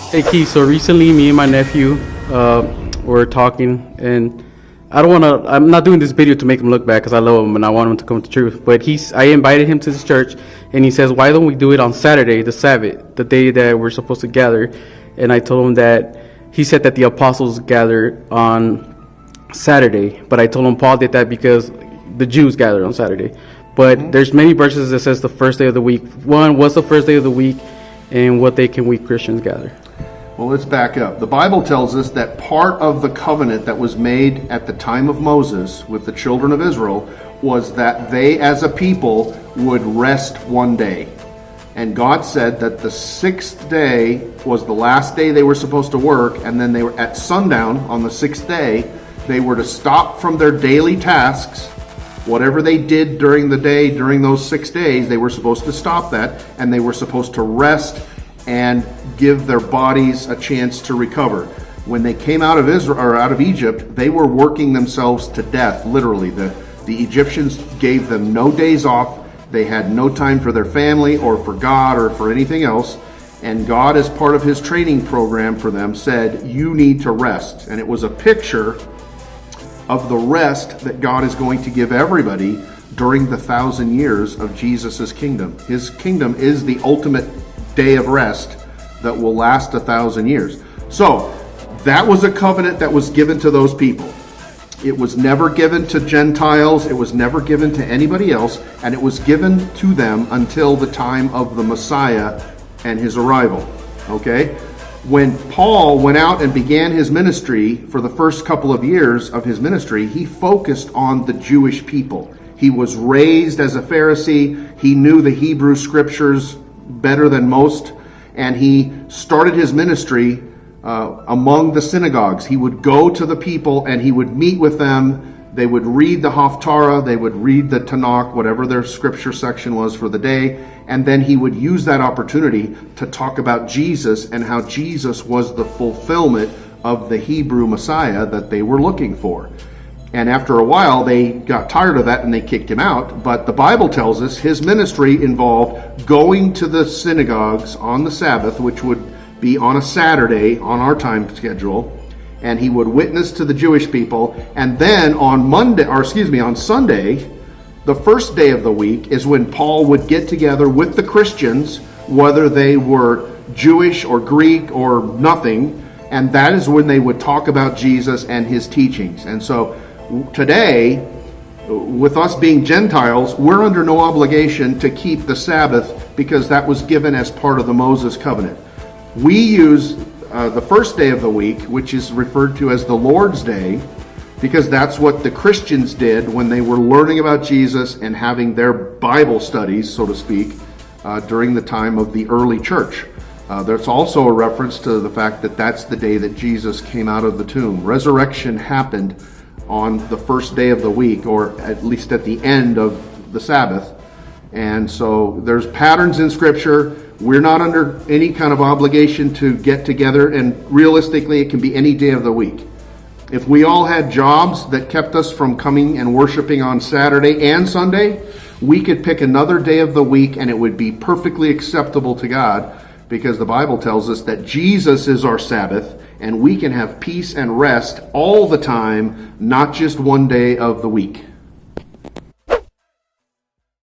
Hey Keith, so recently me and my nephew were talking, and I'm not doing this video to make him look bad because I love him and I want him to come to truth. But I invited him to this church, and he says, why don't we do it on Saturday, the Sabbath, the day that we're supposed to gather? And I told him that he said that the apostles gathered on Saturday, but I told him Paul did that because the Jews gathered on Saturday. But there's many verses that says the first day of the week. One, what's the first day of the week, and what day can we Christians gather? Well, let's back up. The Bible tells us that part of the covenant that was made at the time of Moses with the children of Israel was that they as a people would rest one day. And God said that the sixth day was the last day they were supposed to work, and then they were at sundown on the sixth day, they were to stop from their daily tasks. Whatever they did during the day, during those 6 days, they were supposed to stop that, and they were supposed to rest and give their bodies a chance to recover. When they came out of Israel or out of Egypt, they were working themselves to death, literally. The Egyptians gave them no days off. They had no time for their family or for God or for anything else. And God, as part of his training program for them, said, you need to rest. And it was a picture of the rest that God is going to give everybody during the 1,000 years of Jesus' kingdom. His kingdom is the ultimate day of rest that will last 1,000 years. So that was a covenant that was given to those people. It was never given to Gentiles. It was never given to anybody else. And it was given to them until the time of the Messiah and his arrival. Okay? When Paul went out and began his ministry, for the first couple of years of his ministry, he focused on the Jewish people. He was raised as a Pharisee. He knew the Hebrew scriptures better than most, and he started his ministry among the synagogues. He would go to the people and he would meet with them. They would read the Haftarah, they would read the Tanakh, whatever their scripture section was for the day, and then he would use that opportunity to talk about Jesus and how Jesus was the fulfillment of the Hebrew Messiah that they were looking for. And after a while, they got tired of that and they kicked him out. But the Bible tells us his ministry involved going to the synagogues on the Sabbath, which would be on a Saturday on our time schedule, and he would witness to the Jewish people. And then on Sunday, the first day of the week, is when Paul would get together with the Christians, whether they were Jewish or Greek or nothing, and that is when they would talk about Jesus and his teachings. And so today, with us being Gentiles, we're under no obligation to keep the Sabbath because that was given as part of the Moses covenant. We use the first day of the week, which is referred to as the Lord's Day, because that's what the Christians did when they were learning about Jesus and having their Bible studies, so to speak, during the time of the early church. There's also a reference to the fact that that's the day that Jesus came out of the tomb. Resurrection happened on the first day of the week, or at least at the end of the Sabbath. And so there's patterns in Scripture. We're not under any kind of obligation to get together, and realistically, it can be any day of the week. If we all had jobs that kept us from coming and worshiping on Saturday and Sunday, we could pick another day of the week and it would be perfectly acceptable to God, because the Bible tells us that Jesus is our Sabbath and we can have peace and rest all the time, not just one day of the week.